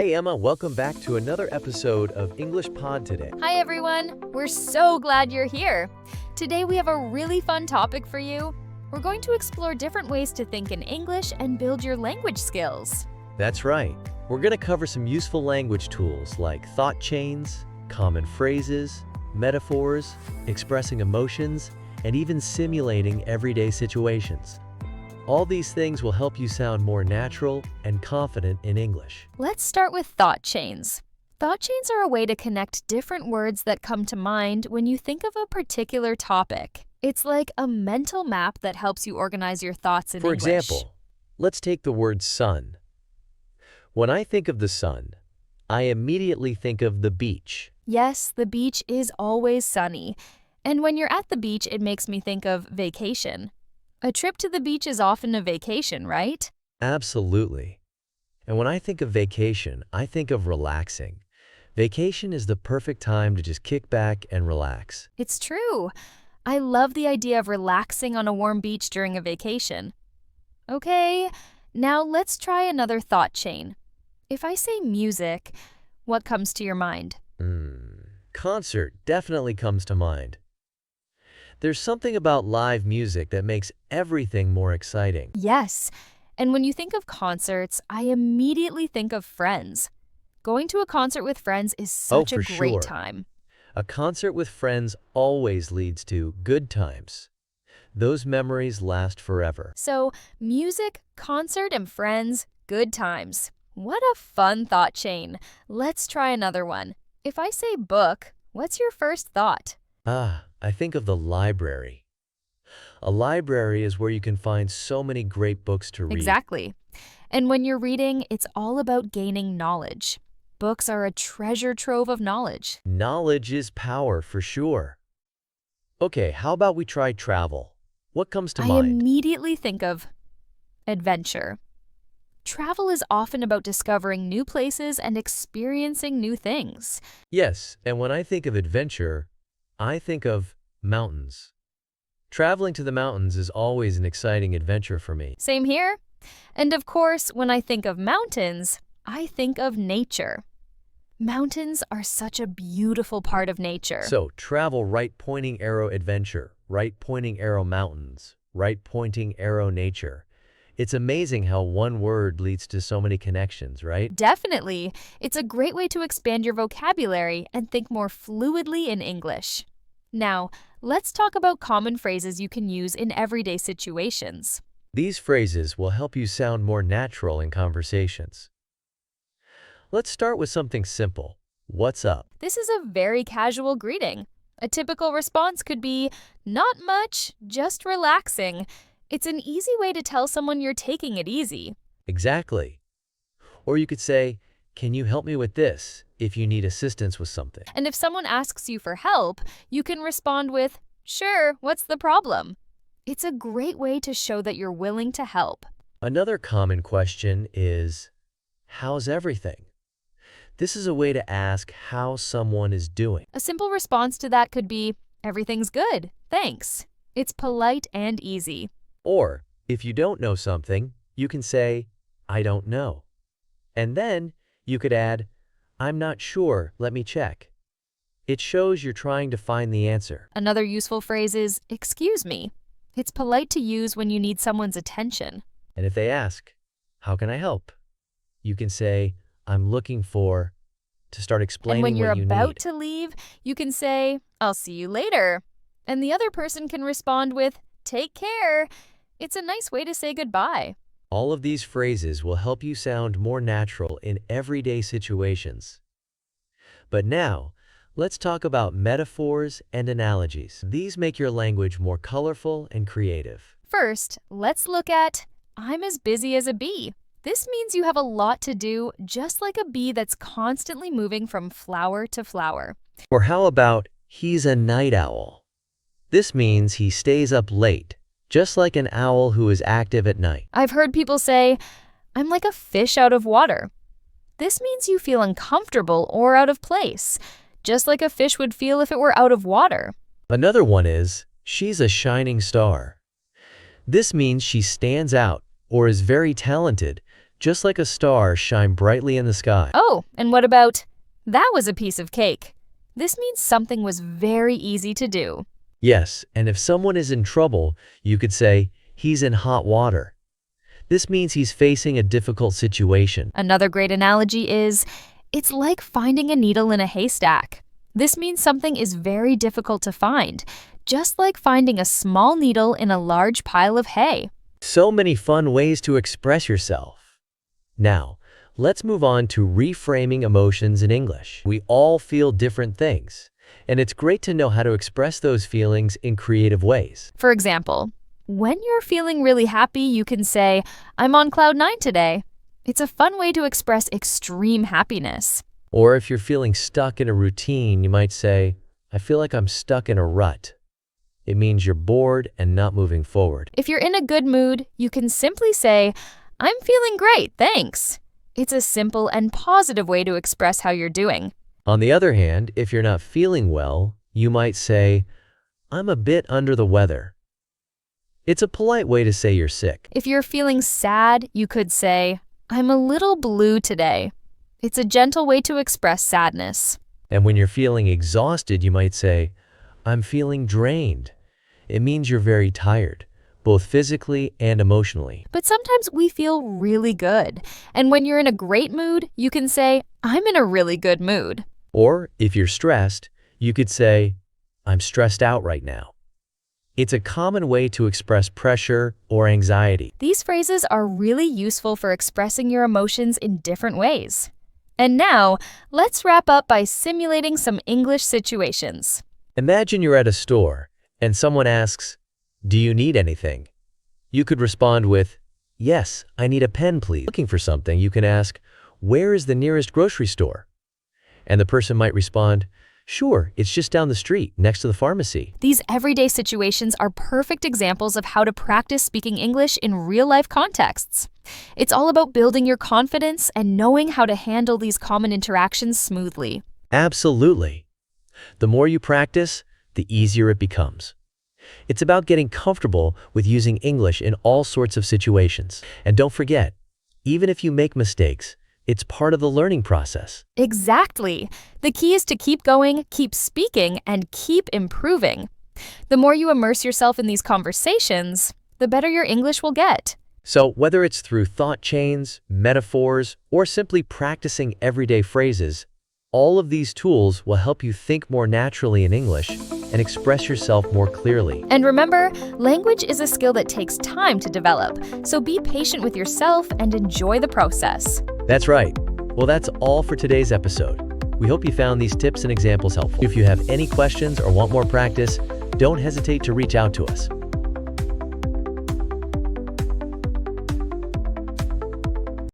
Hey Emma, welcome back to another episode of English Pod today. Hi everyone, we're so glad you're here. Today we have a really fun topic for you. We're going to explore different ways to think in English and build your language skills. That's right. We're going to cover some useful language tools like thought chains, common phrases, metaphors, expressing emotions, and even simulating everyday situations. All these things will help you sound more natural and confident in English. Let's start with thought chains. Thought chains are a way to connect different words that come to mind when you think of a particular topic. It's like a mental map that helps you organize your thoughts in English. For example, let's take the word sun. When I think of the sun, I immediately think of the beach. Yes, the beach is always sunny. And when you're at the beach, it makes me think of vacation. A trip to the beach is often a vacation, right? Absolutely. And when I think of vacation, I think of relaxing. Vacation is the perfect time to just kick back and relax. It's true. I love the idea of relaxing on a warm beach during a vacation. Okay, now let's try another thought chain. If I say music, what comes to your mind? Concert definitely comes to mind. There's something about live music that makes everything more exciting. Yes, and when you think of concerts, I immediately think of friends. Going to a concert with friends is such a great time. A concert with friends always leads to good times. Those memories last forever. So, music, concert, and friends, good times. What a fun thought chain. Let's try another one. If I say book, what's your first thought? I think of the library. A library is where you can find so many great books to read. Exactly. And when you're reading, it's all about gaining knowledge. Books are a treasure trove of knowledge. Knowledge is power for sure. Okay, how about we try travel? What comes to mind? I immediately think of adventure. Travel is often about discovering new places and experiencing new things. Yes, and when I think of adventure, I think of mountains. Traveling to the mountains is always an exciting adventure for me. Same here. And of course, when I think of mountains, I think of nature. Mountains are such a beautiful part of nature. So, travel right pointing arrow adventure, right pointing arrow mountains, right pointing arrow nature. It's amazing how one word leads to so many connections, right? Definitely. It's a great way to expand your vocabulary and think more fluidly in English. Now, let's talk about common phrases you can use in everyday situations. These phrases will help you sound more natural in conversations. Let's start with something simple. What's up? This is a very casual greeting. A typical response could be, not much, just relaxing. It's an easy way to tell someone you're taking it easy. Exactly. Or you could say, can you help me with this if you need assistance with something? And if someone asks you for help, you can respond with, sure, what's the problem? It's a great way to show that you're willing to help. Another common question is, how's everything? This is a way to ask how someone is doing. A simple response to that could be, everything's good, thanks. It's polite and easy. Or, if you don't know something, you can say, I don't know. And then, you could add, I'm not sure, let me check. It shows you're trying to find the answer. Another useful phrase is, excuse me. It's polite to use when you need someone's attention. And if they ask, how can I help? You can say, I'm looking for, to start explaining what you need. And when you're about to leave, you can say, I'll see you later. And the other person can respond with, take care. It's a nice way to say goodbye. All of these phrases will help you sound more natural in everyday situations. But now, let's talk about metaphors and analogies. These make your language more colorful and creative. First, let's look at, I'm as busy as a bee. This means you have a lot to do, just like a bee that's constantly moving from flower to flower. Or how about, he's a night owl? This means he stays up late, just like an owl who is active at night. I've heard people say, I'm like a fish out of water. This means you feel uncomfortable or out of place, just like a fish would feel if it were out of water. Another one is, she's a shining star. This means she stands out or is very talented, just like a star shine brightly in the sky. Oh, and what about, that was a piece of cake? This means something was very easy to do. Yes, and if someone is in trouble, you could say, he's in hot water. This means he's facing a difficult situation. Another great analogy is, it's like finding a needle in a haystack. This means something is very difficult to find, just like finding a small needle in a large pile of hay. So many fun ways to express yourself. Now, let's move on to reframing emotions in English. We all feel different things, and it's great to know how to express those feelings in creative ways. For example, when you're feeling really happy, you can say, I'm on cloud 9 today. It's a fun way to express extreme happiness. Or if you're feeling stuck in a routine, you might say, I feel like I'm stuck in a rut. It means you're bored and not moving forward. If you're in a good mood, you can simply say, I'm feeling great, thanks. It's a simple and positive way to express how you're doing. On the other hand, if you're not feeling well, you might say, I'm a bit under the weather. It's a polite way to say you're sick. If you're feeling sad, you could say, I'm a little blue today. It's a gentle way to express sadness. And when you're feeling exhausted, you might say, I'm feeling drained. It means you're very tired, both physically and emotionally. But sometimes we feel really good. And when you're in a great mood, you can say, I'm in a really good mood. Or if you're stressed, you could say, I'm stressed out right now. It's a common way to express pressure or anxiety. These phrases are really useful for expressing your emotions in different ways. And now, let's wrap up by simulating some English situations. Imagine you're at a store and someone asks, do you need anything? You could respond with, yes, I need a pen, please. Looking for something, you can ask, where is the nearest grocery store? And the person might respond, sure, it's just down the street, next to the pharmacy. These everyday situations are perfect examples of how to practice speaking English in real-life contexts. It's all about building your confidence and knowing how to handle these common interactions smoothly. Absolutely. The more you practice, the easier it becomes. It's about getting comfortable with using English in all sorts of situations. And don't forget, even if you make mistakes, it's part of the learning process. Exactly. The key is to keep going, keep speaking, and keep improving. The more you immerse yourself in these conversations, the better your English will get. So whether it's through thought chains, metaphors, or simply practicing everyday phrases, all of these tools will help you think more naturally in English and express yourself more clearly. And remember, language is a skill that takes time to develop, so be patient with yourself and enjoy the process. That's right. Well, that's all for today's episode. We hope you found these tips and examples helpful. If you have any questions or want more practice, don't hesitate to reach out to us.